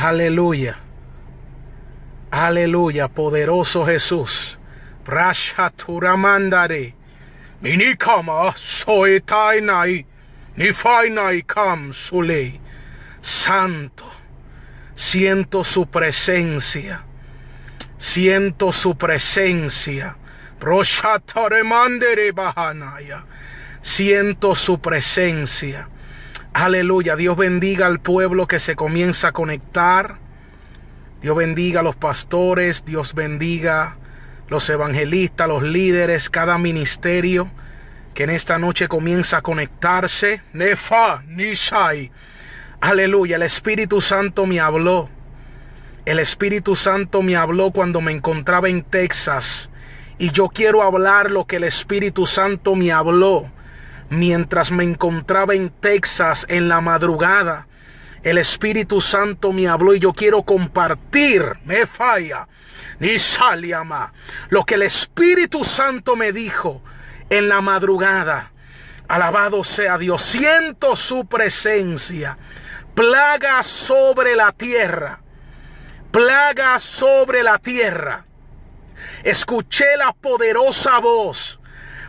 Aleluya. Aleluya, poderoso Jesús. Prashaturamandare. Minikama soetainai. Nifainai kam sule. Santo. Siento su presencia. Siento su presencia. Proshataremandere bahanaya. Siento su presencia. Aleluya. Dios bendiga al pueblo que se comienza a conectar. Dios bendiga a los pastores. Dios bendiga los evangelistas, los líderes, cada ministerio que en esta noche comienza a conectarse. Nefa Nishai. Aleluya. El Espíritu Santo me habló. El Espíritu Santo me habló cuando me encontraba en Texas. Y yo quiero hablar lo que el Espíritu Santo me habló mientras me encontraba en Texas en la madrugada. El Espíritu Santo me habló y yo quiero compartir, me falla, ni saliama, lo que el Espíritu Santo me dijo en la madrugada. Alabado sea Dios. Siento su presencia. Plaga sobre la tierra. Plaga sobre la tierra. Escuché la poderosa voz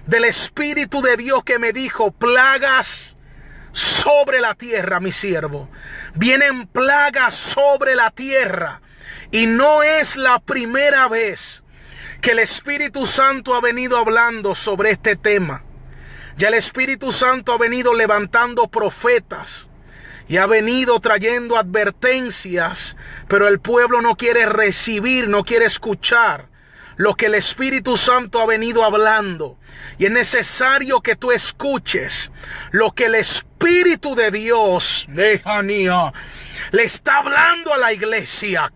del Espíritu de Dios que me dijo: plagas sobre la tierra, mi siervo. Vienen plagas sobre la tierra. Y no es la primera vez que el Espíritu Santo ha venido hablando sobre este tema. Ya el Espíritu Santo ha venido levantando profetas y ha venido trayendo advertencias, pero el pueblo no quiere recibir, no quiere escuchar lo que el Espíritu Santo ha venido hablando. Y es necesario que tú escuches lo que el Espíritu de Dios le está hablando a la iglesia.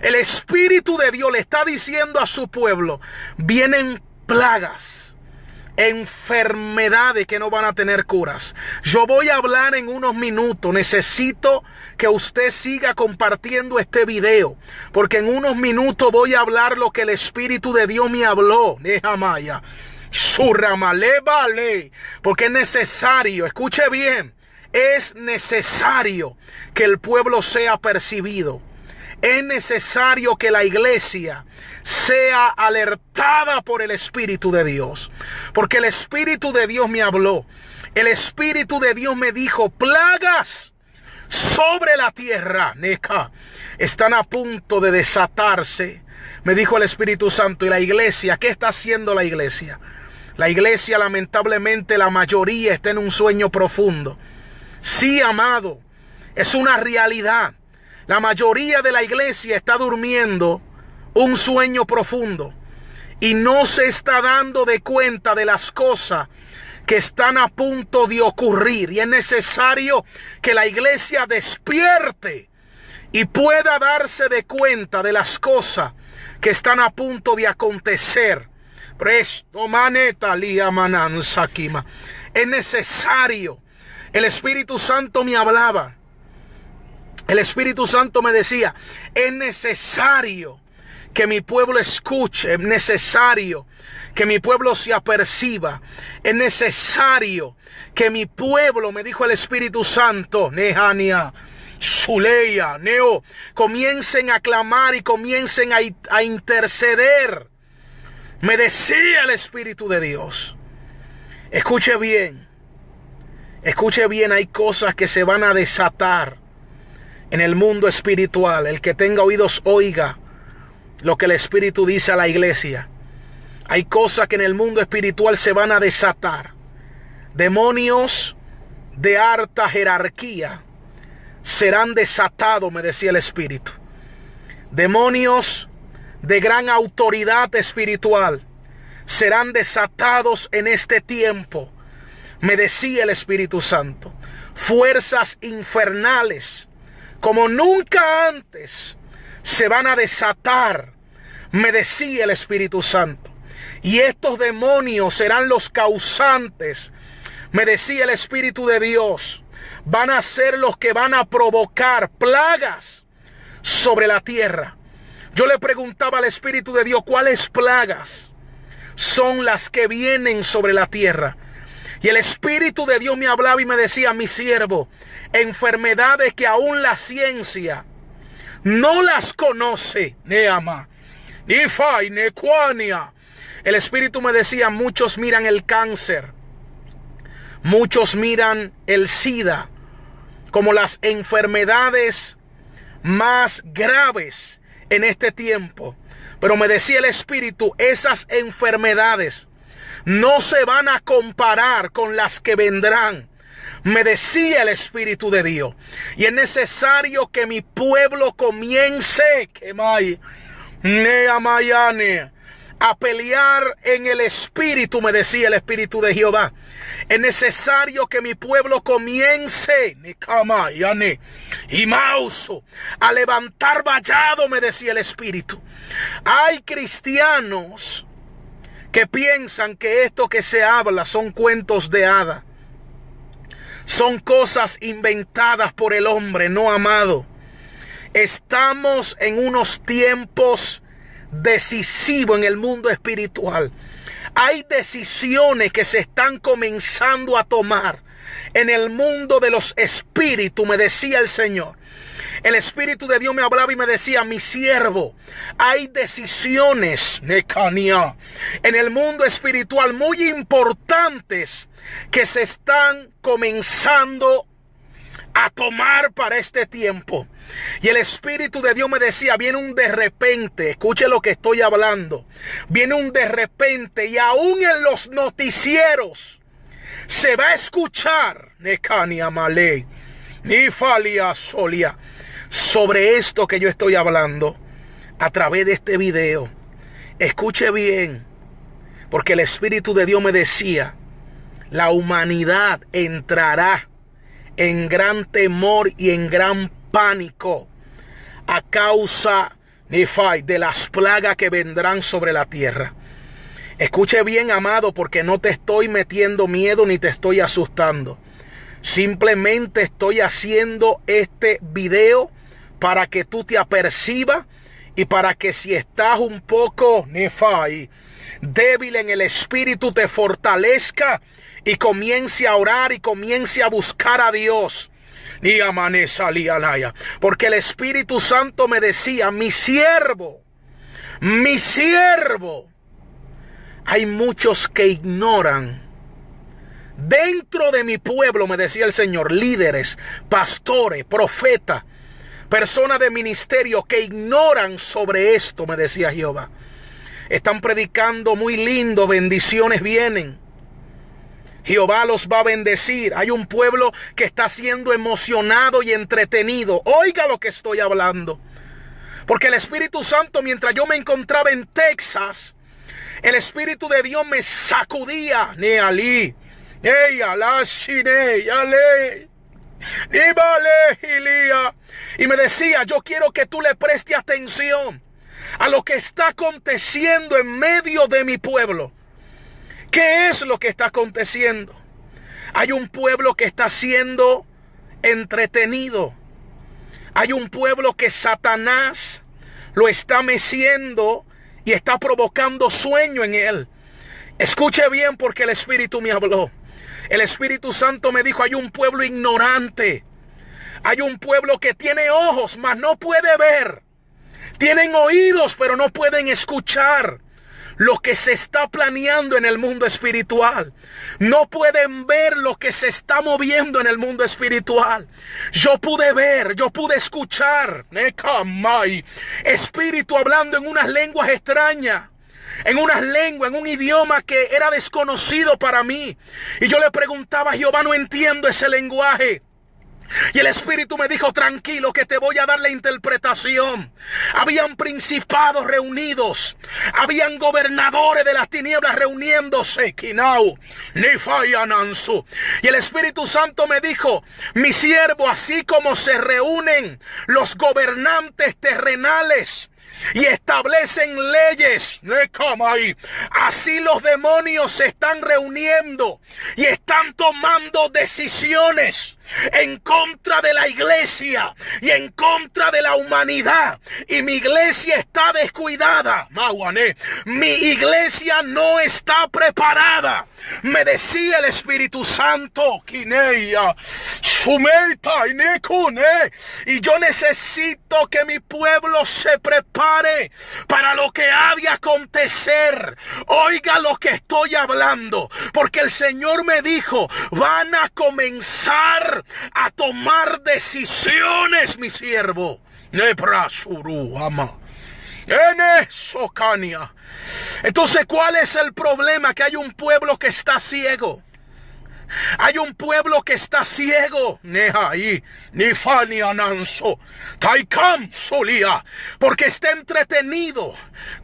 El Espíritu de Dios le está diciendo a su pueblo: vienen plagas, enfermedades que no van a tener curas. Yo voy a hablar en unos minutos. Necesito que usted siga compartiendo este video, porque en unos minutos voy a hablar lo que el Espíritu de Dios me habló. Nehamaya, Surramalevale, porque es necesario, escuche bien, es necesario que el pueblo sea percibido. Es necesario que la iglesia sea alertada por el Espíritu de Dios. Porque el Espíritu de Dios me habló. El Espíritu de Dios me dijo: plagas sobre la tierra, Neca, están a punto de desatarse. Me dijo el Espíritu Santo. Y la iglesia, ¿qué está haciendo la iglesia? La iglesia, lamentablemente, la mayoría está en un sueño profundo. Sí, amado, es una realidad. La mayoría de la iglesia está durmiendo un sueño profundo y no se está dando de cuenta de las cosas que están a punto de ocurrir. Y es necesario que la iglesia despierte y pueda darse de cuenta de las cosas que están a punto de acontecer. Es necesario. El Espíritu Santo me hablaba. El Espíritu Santo me decía: es necesario que mi pueblo escuche, es necesario que mi pueblo se aperciba, es necesario que mi pueblo, me dijo el Espíritu Santo, Nehania, Zuleia, Neo, comiencen a clamar y comiencen a interceder. Me decía el Espíritu de Dios. Escuche bien, hay cosas que se van a desatar en el mundo espiritual. El que tenga oídos oiga lo que el Espíritu dice a la iglesia. Hay cosas que en el mundo espiritual se van a desatar. Demonios de alta jerarquía serán desatados, me decía el Espíritu. Demonios de gran autoridad espiritual serán desatados en este tiempo, me decía el Espíritu Santo. Fuerzas infernales como nunca antes se van a desatar, me decía el Espíritu Santo. Y estos demonios serán los causantes, me decía el Espíritu de Dios. Van a ser los que van a provocar plagas sobre la tierra. Yo le preguntaba al Espíritu de Dios: ¿cuáles plagas son las que vienen sobre la tierra? Y el Espíritu de Dios me hablaba y me decía: mi siervo, enfermedades que aún la ciencia no las conoce. Neama, Nifai, Nequania. El Espíritu me decía, muchos miran el cáncer, muchos miran el SIDA como las enfermedades más graves en este tiempo. Pero me decía el Espíritu, esas enfermedades no se van a comparar con las que vendrán. Me decía el Espíritu de Dios. Y es necesario que mi pueblo comience a pelear en el Espíritu, me decía el Espíritu de Jehová. Es necesario que mi pueblo comience a levantar vallado, me decía el Espíritu. Hay cristianos que piensan que esto que se habla son cuentos de hadas, son cosas inventadas por el hombre. No, amado. Estamos en unos tiempos decisivos en el mundo espiritual. Hay decisiones que se están comenzando a tomar en el mundo de los espíritus, me decía el Señor. El Espíritu de Dios me hablaba y me decía, mi siervo, hay decisiones en el mundo espiritual muy importantes que se están comenzando a tomar para este tiempo. Y el Espíritu de Dios me decía, viene un de repente, escuche lo que estoy hablando, viene un de repente, y aún en los noticieros se va a escuchar sobre esto que yo estoy hablando a través de este video. Escuche bien, porque el Espíritu de Dios me decía, la humanidad entrará en gran temor y en gran pánico a causa de las plagas que vendrán sobre la tierra. Escuche bien, amado, porque no te estoy metiendo miedo ni te estoy asustando. Simplemente estoy haciendo este video para que tú te apercibas y para que si estás un poco débil en el espíritu, te fortalezca y comience a orar y comience a buscar a Dios. Porque el Espíritu Santo me decía, mi siervo, hay muchos que ignoran. Dentro de mi pueblo, me decía el Señor, líderes, pastores, profetas, personas de ministerio que ignoran sobre esto, me decía Jehová. Están predicando muy lindo, bendiciones vienen. Jehová los va a bendecir. Hay un pueblo que está siendo emocionado y entretenido. Oiga lo que estoy hablando. Porque el Espíritu Santo, mientras yo me encontraba en Texas, el Espíritu de Dios me sacudía. Y me decía, yo quiero que tú le prestes atención a lo que está aconteciendo en medio de mi pueblo. ¿Qué es lo que está aconteciendo? Hay un pueblo que está siendo entretenido. Hay un pueblo que Satanás lo está meciendo y está provocando sueño en él. Escuche bien, porque el Espíritu me habló. El Espíritu Santo me dijo, hay un pueblo ignorante. Hay un pueblo que tiene ojos, mas no puede ver. Tienen oídos, pero no pueden escuchar lo que se está planeando en el mundo espiritual. No pueden ver lo que se está moviendo en el mundo espiritual. Yo pude ver, yo pude escuchar espíritu hablando en unas lenguas extrañas, en un idioma que era desconocido para mí. Y yo le preguntaba a Jehová, no entiendo ese lenguaje. Y el Espíritu me dijo, tranquilo, que te voy a dar la interpretación. Habían principados reunidos, habían gobernadores de las tinieblas reuniéndose. Y el Espíritu Santo me dijo, mi siervo, así como se reúnen los gobernantes terrenales y establecen leyes, así los demonios se están reuniendo y están tomando decisiones en contra de la iglesia y en contra de la humanidad. Y mi iglesia está descuidada. Mi iglesia no está preparada. Me decía el Espíritu Santo, y yo necesito que mi pueblo se prepare para lo que ha de acontecer. Oiga lo que estoy hablando, porque el Señor me dijo, van a comenzar a tomar decisiones, mi siervo. Entonces, ¿cuál es el problema? Que hay un pueblo que está ciego. Hay un pueblo que está ciego. Porque está entretenido.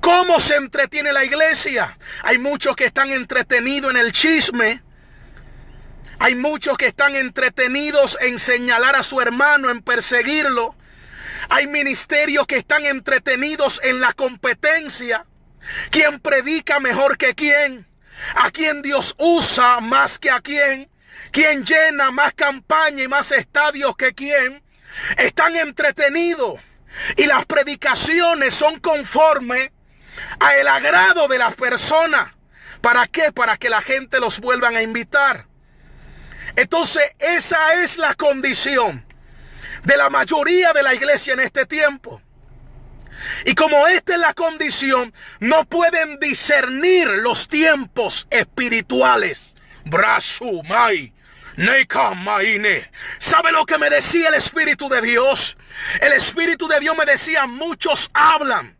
¿Cómo se entretiene la iglesia? Hay muchos que están entretenidos en el chisme. Hay muchos que están entretenidos en señalar a su hermano, en perseguirlo. Hay ministerios que están entretenidos en la competencia. ¿Quién predica mejor que quién? ¿A quién Dios usa más que a quién? ¿Quién llena más campaña y más estadios que quién? Están entretenidos. Y las predicaciones son conforme a el agrado de las personas. ¿Para qué? Para que la gente los vuelvan a invitar. Entonces, esa es la condición de la mayoría de la iglesia en este tiempo. Y como esta es la condición, no pueden discernir los tiempos espirituales. ¿Sabe lo que me decía el Espíritu de Dios? El Espíritu de Dios me decía, muchos hablan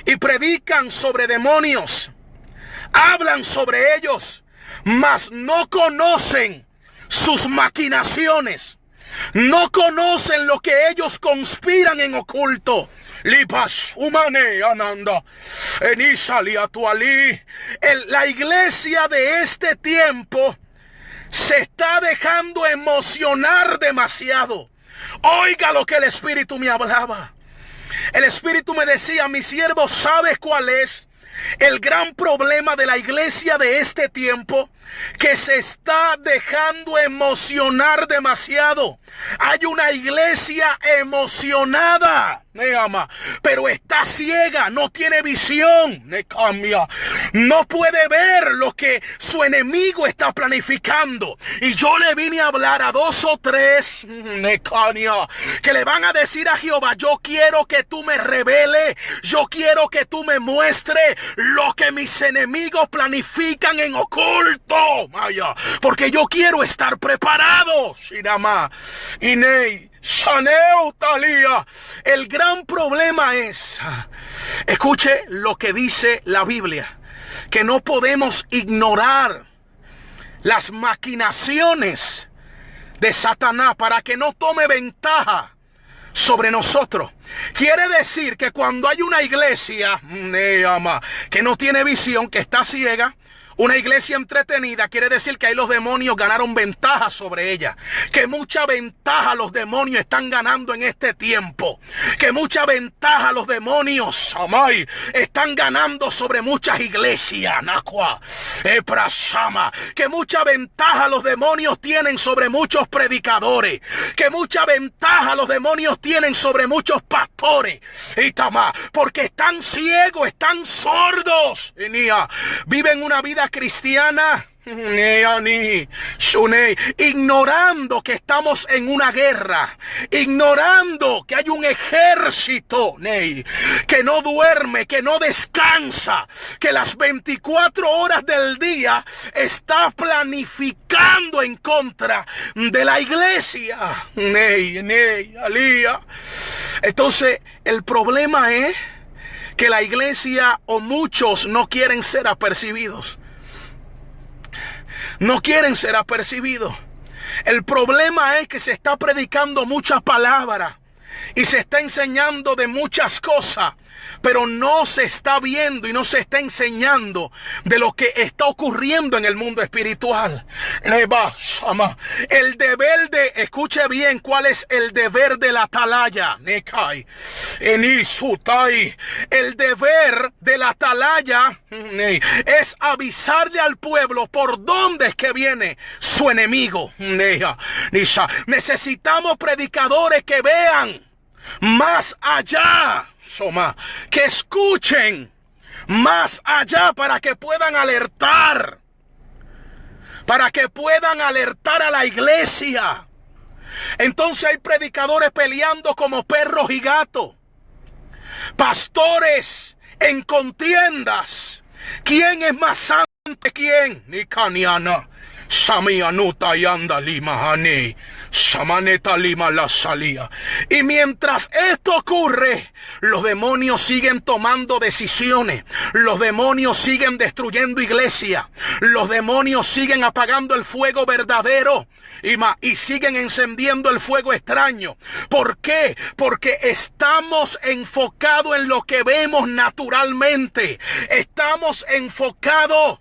y predican sobre demonios. Hablan sobre ellos, mas no conocen sus maquinaciones. No conocen lo que ellos conspiran en oculto. La iglesia de este tiempo se está dejando emocionar demasiado. Oiga lo que el Espíritu me hablaba. El Espíritu me decía, mi siervo, ¿sabes cuál es el gran problema de la iglesia de este tiempo? Que se está dejando emocionar demasiado. Hay una iglesia emocionada, pero está ciega, no tiene visión, no puede ver lo que su enemigo está planificando. Y yo le vine a hablar a 2 o 3 que le van a decir a Jehová, yo quiero que tú me reveles, yo quiero que tú me muestres lo que mis enemigos planifican en oculto. Porque yo quiero estar preparado. El gran problema es, escuche lo que dice la Biblia, que no podemos ignorar las maquinaciones de Satanás para que no tome ventaja sobre nosotros. Quiere decir que cuando hay una iglesia que no tiene visión, que está ciega, una iglesia entretenida, quiere decir que ahí los demonios ganaron ventaja sobre ella. Que mucha ventaja los demonios están ganando en este tiempo. Que mucha ventaja los demonios están ganando sobre muchas iglesias. Que mucha ventaja los demonios tienen sobre muchos predicadores. Que mucha ventaja los demonios tienen sobre muchos pastores. Porque están ciegos, están sordos. Viven una vida cristiana ignorando que estamos en una guerra, ignorando que hay un ejército que no duerme, que no descansa, que las 24 horas del día está planificando en contra de la iglesia. Entonces el problema es que la iglesia o muchos no quieren ser apercibidos. No quieren ser apercibidos. El problema es que se está predicando muchas palabras y se está enseñando de muchas cosas, pero no se está viendo y no se está enseñando de lo que está ocurriendo en el mundo espiritual. El deber de, escuche bien cuál es el deber de la atalaya. El deber de la atalaya es avisarle al pueblo por dónde es que viene su enemigo. Necesitamos predicadores que vean más allá, que escuchen más allá para que puedan alertar, a la iglesia. Entonces hay predicadores peleando como perros y gatos, pastores en contiendas. ¿Quién es más santo que quién? Ni caniana. Samianuta y anda lima hané. Samaneta lima la salía. Y mientras esto ocurre, los demonios siguen tomando decisiones. Los demonios siguen destruyendo iglesias. Los demonios siguen apagando el fuego verdadero. Y siguen encendiendo el fuego extraño. ¿Por qué? Porque estamos enfocados en lo que vemos naturalmente. Estamos enfocados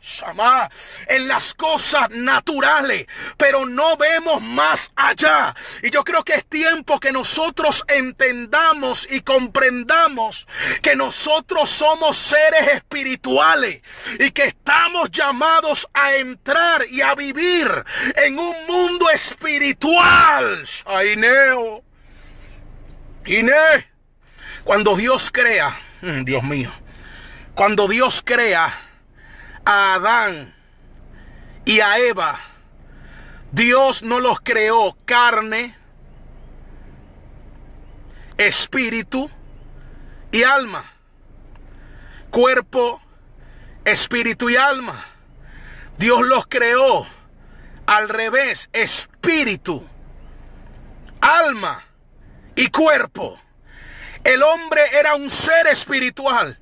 en las cosas naturales, pero no vemos más allá. Y yo creo que es tiempo que nosotros entendamos y comprendamos que nosotros somos seres espirituales y que estamos llamados a entrar y a vivir en un mundo espiritual. Cuando Dios crea, Dios mío, cuando Dios crea a Adán y a Eva, Dios no los creó carne, espíritu y alma. Cuerpo, espíritu y alma. Dios los creó al revés: espíritu, alma y cuerpo. El hombre era un ser espiritual.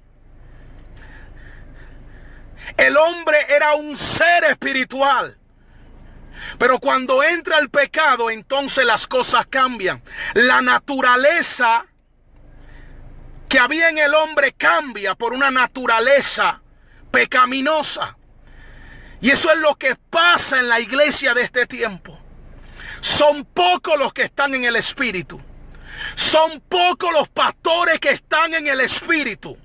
El hombre era un ser espiritual. Pero cuando entra el pecado, entonces las cosas cambian. La naturaleza que había en el hombre cambia por una naturaleza pecaminosa. Y eso es lo que pasa en la iglesia de este tiempo. Son pocos los que están en el espíritu. Son pocos los pastores que están en el espíritu.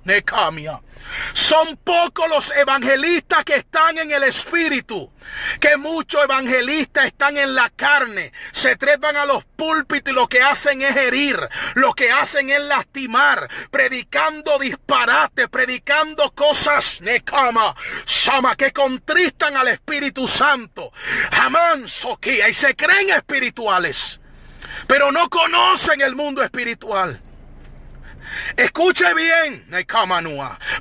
Son pocos los evangelistas que están en el espíritu. Que muchos evangelistas están en la carne. Se trepan a los púlpitos y lo que hacen es herir. Lo que hacen es lastimar. Predicando disparate. Predicando cosas que contristan al Espíritu Santo. Y se creen espirituales, pero no conocen el mundo espiritual. Escuche bien,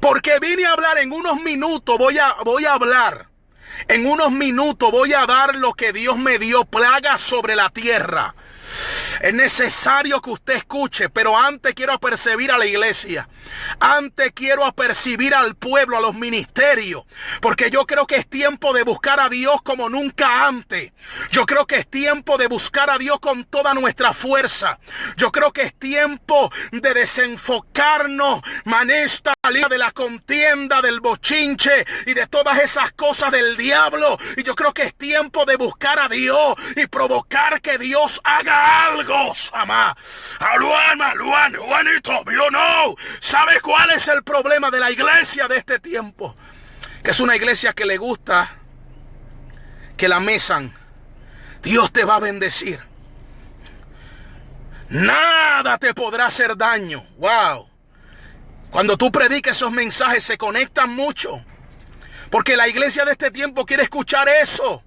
porque vine a hablar en unos minutos. Voy a hablar en unos minutos. Voy a dar lo que Dios me dio: plagas sobre la tierra. Es necesario que usted escuche, pero antes quiero apercibir a la iglesia. Antes quiero apercibir al pueblo, a los ministerios. Porque yo creo que es tiempo de buscar a Dios como nunca antes. Yo creo que es tiempo de buscar a Dios con toda nuestra fuerza. Yo creo que es tiempo de desenfocarnos, manesta, de la contienda, del bochinche y de todas esas cosas del diablo. Y yo creo que es tiempo de buscar a Dios y provocar que Dios haga algo. ¿Sabes cuál es el problema de la iglesia de este tiempo? Que es una iglesia que le gusta que la mesan. Dios te va a bendecir. Nada te podrá hacer daño. Wow. Cuando tú predicas, esos mensajes se conectan mucho. Porque la iglesia de este tiempo quiere escuchar eso.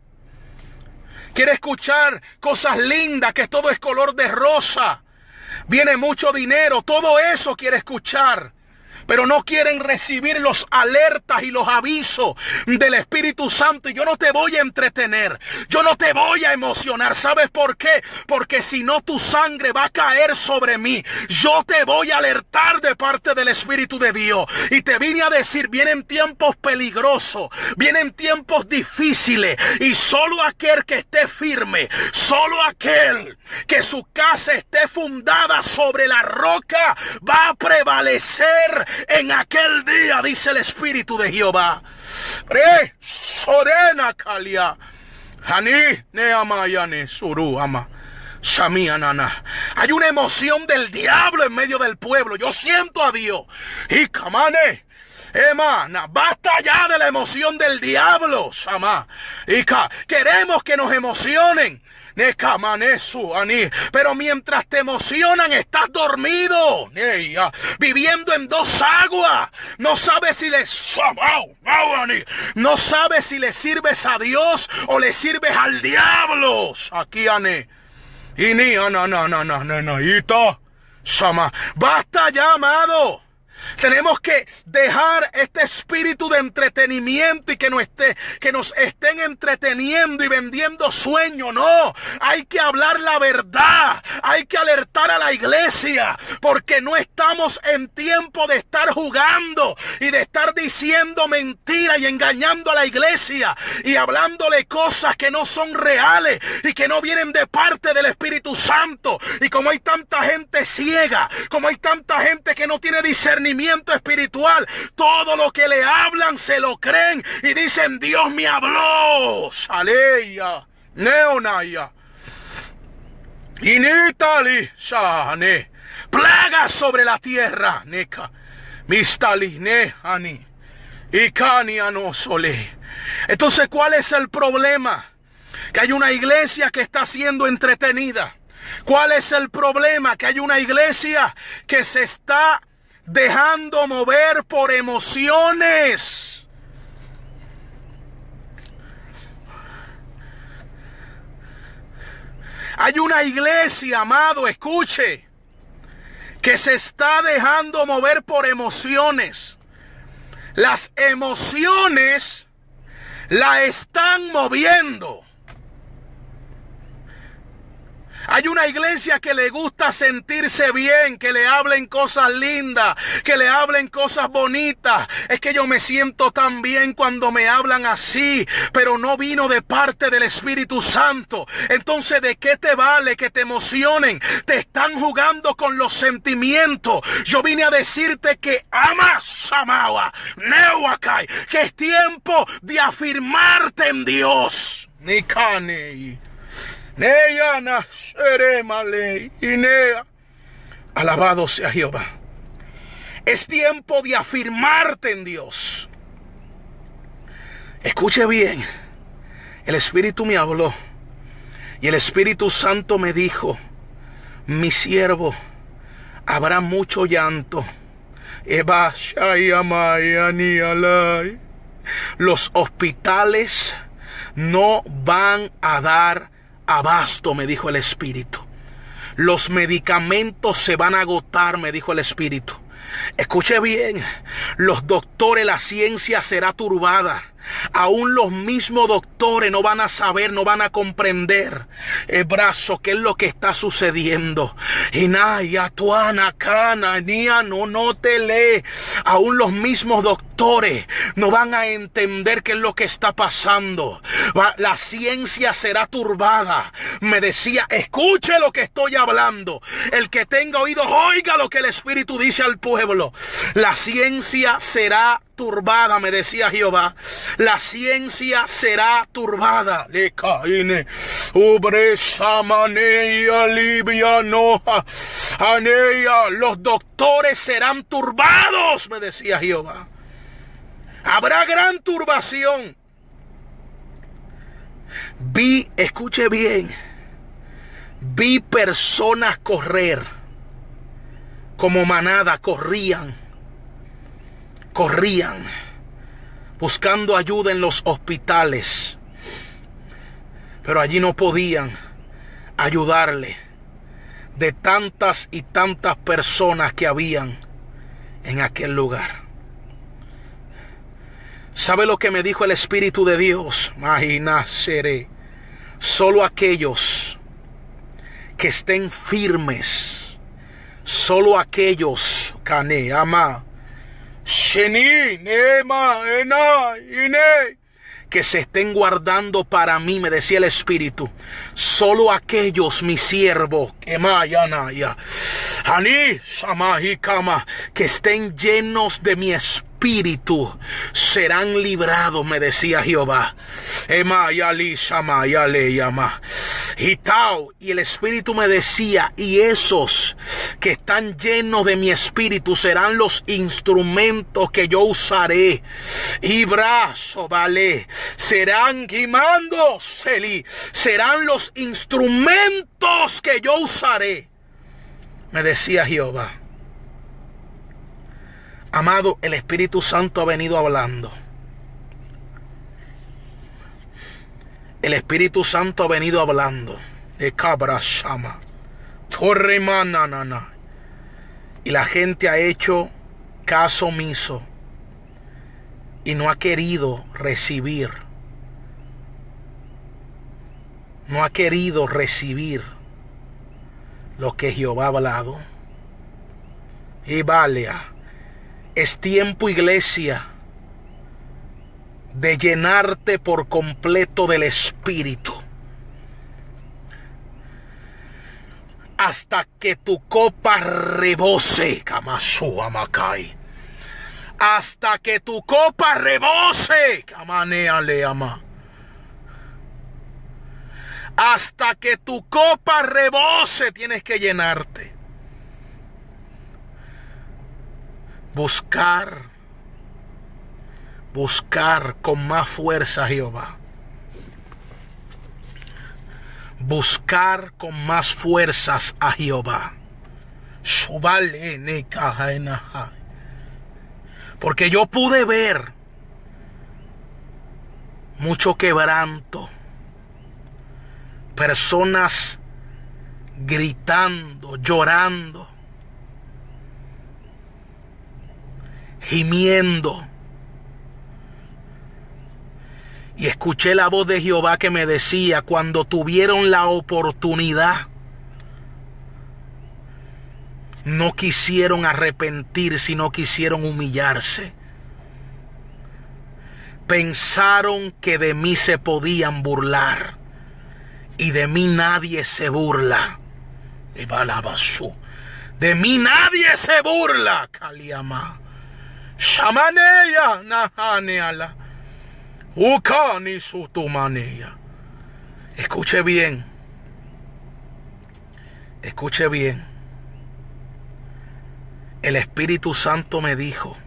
Quiere escuchar cosas lindas, que todo es color de rosa. Viene mucho dinero, todo eso quiere escuchar. pero no quieren recibir los alertas y los avisos del Espíritu Santo. Y yo no te voy a entretener, yo no te voy a emocionar. ¿Sabes por qué? Porque si no, tu sangre va a caer sobre mí. Yo te voy a alertar de parte del Espíritu de Dios. Y te vine a decir, vienen tiempos peligrosos, vienen tiempos difíciles, y solo aquel que esté firme, solo aquel que su casa esté fundada sobre la roca, va a prevalecer en aquel día, dice el Espíritu de Jehová. Sorena Kalia, Hani Neamayane Suru Ama. Hay una emoción del diablo en medio del pueblo. Yo siento a Dios. Y camane, hermana, basta ya de la emoción del diablo. Queremos que nos emocionen. Pero mientras te emocionan, estás dormido, viviendo en dos aguas. No sabes si le sirves a Dios o le sirves al diablo. Aquí ane. Y ni basta ya, amado. Tenemos que dejar este espíritu de entretenimiento y que nos estén entreteniendo y vendiendo sueño. No, hay que hablar la verdad. Hay que alertar a la iglesia, porque no estamos en tiempo de estar jugando y de estar diciendo mentiras y engañando a la iglesia y hablándole cosas que no son reales y que no vienen de parte del Espíritu Santo. Y como hay tanta gente ciega, como hay tanta gente que no tiene discernimiento espiritual, todo lo que le hablan se lo creen y dicen, Dios me habló. Aleya, neonaya. Initali, shane. Plagas sobre la tierra, neka. Mistali, nehani. Ikania no sole. Entonces, ¿cuál es el problema? Que hay una iglesia que está siendo entretenida. ¿Cuál es el problema? Que hay una iglesia que se está dejando mover por emociones. Hay una iglesia, amado, escuche, que se está dejando mover por emociones. Las emociones la están moviendo. Hay una iglesia que le gusta sentirse bien, que le hablen cosas lindas, que le hablen cosas bonitas. Es que yo me siento tan bien cuando me hablan así, pero no vino de parte del Espíritu Santo. Entonces, ¿de qué te vale que te emocionen? Te están jugando con los sentimientos. Yo vine a decirte que amas, Samawa, Neuakai, que es tiempo de afirmarte en Dios. Nikane. Alabado sea Jehová. Es tiempo de afirmarte en Dios. Escuche bien. El Espíritu me habló y el Espíritu Santo me dijo: mi siervo, habrá mucho llanto. Los hospitales no van a dar abasto, me dijo el Espíritu. Los medicamentos se van a agotar, me dijo el Espíritu. Escuche bien, los doctores, la ciencia será turbada. Aún los mismos doctores no van a saber, no van a comprender el brazo, qué es lo que está sucediendo. Inaya, tuana, cana, nia, no te lee. Aún los mismos doctores no van a entender qué es lo que está pasando. La ciencia será turbada. Me decía, escuche lo que estoy hablando. El que tenga oídos, oiga lo que el Espíritu dice al pueblo. La ciencia será turbada, me decía Jehová. La ciencia será turbada. Los doctores serán turbados, me decía Jehová. Habrá gran turbación. Escuche bien, vi personas correr como manada, corrían buscando ayuda en los hospitales, pero allí no podían ayudarle de tantas y tantas personas que habían en aquel lugar. ¿Sabe lo que me dijo el Espíritu de Dios? Seré. Solo aquellos que estén firmes, solo aquellos, Kane, Ama, Sheni, Nema, Ena, Ine, que se estén guardando para mí, me decía el Espíritu. Solo aquellos, mi siervo, que estén llenos de mi espíritu, serán librados, me decía Jehová. Y el Espíritu me decía, y esos que están llenos de mi espíritu serán los instrumentos que yo usaré. Y brazo, vale, serán guimando, serán los instrumentos que yo usaré, me decía Jehová. Amado, el Espíritu Santo ha venido hablando. El Espíritu Santo ha venido hablando. De cabra shama. Torremananana. Y la gente ha hecho caso omiso. Y no ha querido recibir. No ha querido recibir lo que Jehová ha hablado. Y valea. Es tiempo, iglesia, de llenarte por completo del Espíritu. Hasta que tu copa rebose. Kamasua Makai. Hasta que tu copa rebose. Kamanea Leama. Hasta que tu copa rebose tienes que llenarte. Buscar con más fuerza a Jehová. Buscar con más fuerzas a Jehová. Porque yo pude ver mucho quebranto. Personas gritando, llorando, gimiendo. Y escuché la voz de Jehová que me decía, cuando tuvieron la oportunidad, no quisieron arrepentirse, no quisieron humillarse. Pensaron que de mí se podían burlar. Y de mí nadie se burla. De mí nadie se burla. Kaliama. Shamaneya nahaneala. Ukani sutumaneya. Escuche bien. Escuche bien. El Espíritu Santo me dijo: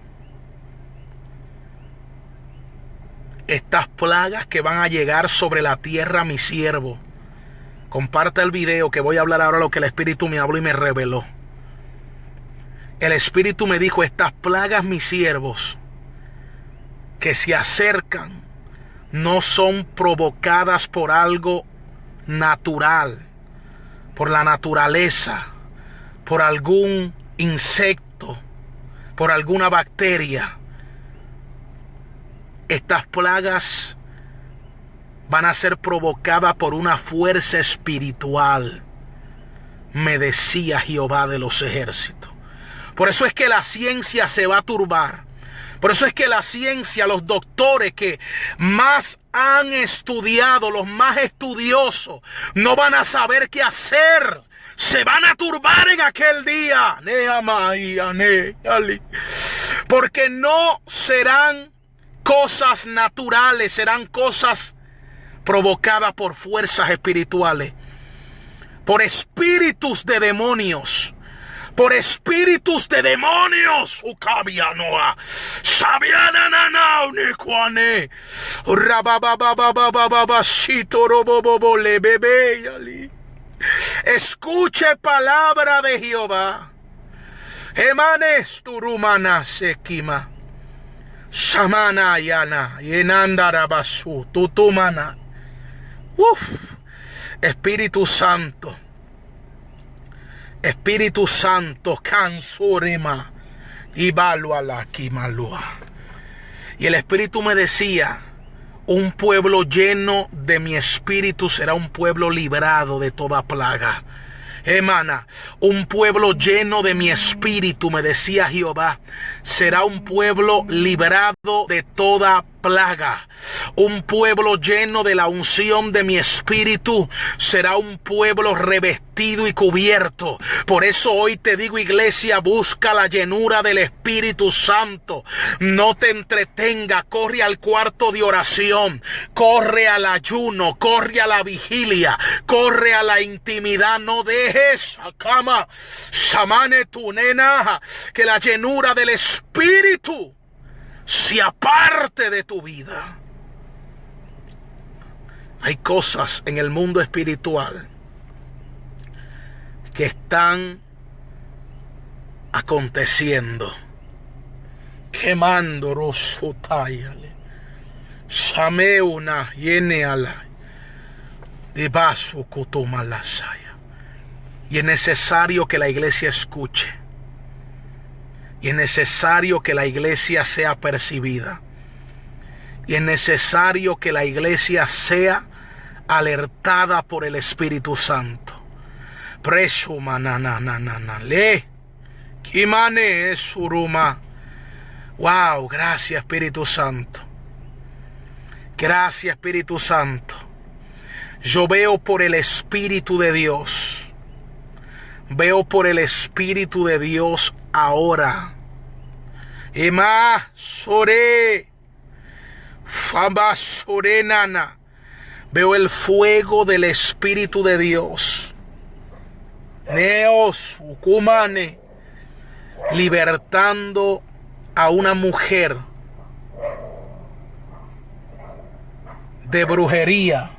estas plagas que van a llegar sobre la tierra, mi siervo. Comparta el video que voy a hablar ahora lo que el Espíritu me habló y me reveló. El Espíritu me dijo: estas plagas, mis siervos, que se acercan, no son provocadas por algo natural, por la naturaleza, por algún insecto, por alguna bacteria. Estas plagas van a ser provocadas por una fuerza espiritual, me decía Jehová de los ejércitos. Por eso es que la ciencia se va a turbar. Por eso es que la ciencia, los doctores que más han estudiado, los más estudiosos, no van a saber qué hacer. Se van a turbar en aquel día. Porque no serán cosas naturales, serán cosas provocadas por fuerzas espirituales, por espíritus de demonios. Por espíritus de demonios. Ukabianoa. Sabianana unikwane. Rababababababashito robobobo lebebeyali. Escuche palabra de Jehová. Emanes turumana sekima. Samana yana. Yenandarabasu. Tutumana. Espíritu Santo. Espíritu Santo, Kansurima, Y balua kimalua. Y el Espíritu me decía: un pueblo lleno de mi espíritu será un pueblo librado de toda plaga. Hermana, un pueblo lleno de mi espíritu, me decía Jehová, será un pueblo librado de toda plaga. Un pueblo lleno de la unción de mi espíritu será un pueblo revestido y cubierto. Por eso hoy te digo, iglesia, busca la llenura del Espíritu Santo. No te entretenga, corre al cuarto de oración, corre al ayuno, corre a la vigilia, corre a la intimidad. No dejes a cama, shamane tu nena, que la llenura del Espíritu se aparte de tu vida. Hay cosas en el mundo espiritual que están aconteciendo. Quemando rosotayale. Shameuna yeneala. Vivasu kutumalasaya. Y es necesario que la iglesia escuche. Y es necesario que la iglesia sea percibida. Y es necesario que la iglesia sea alertada por el Espíritu Santo. Presuma le kimane suruma. Wow, gracias Espíritu Santo. Gracias Espíritu Santo. Yo veo por el Espíritu de Dios. Veo por el Espíritu de Dios ahora. Ema sore. Famba sore nana. Veo el fuego del Espíritu de Dios. Neos ukumane. Libertando a una mujer de brujería.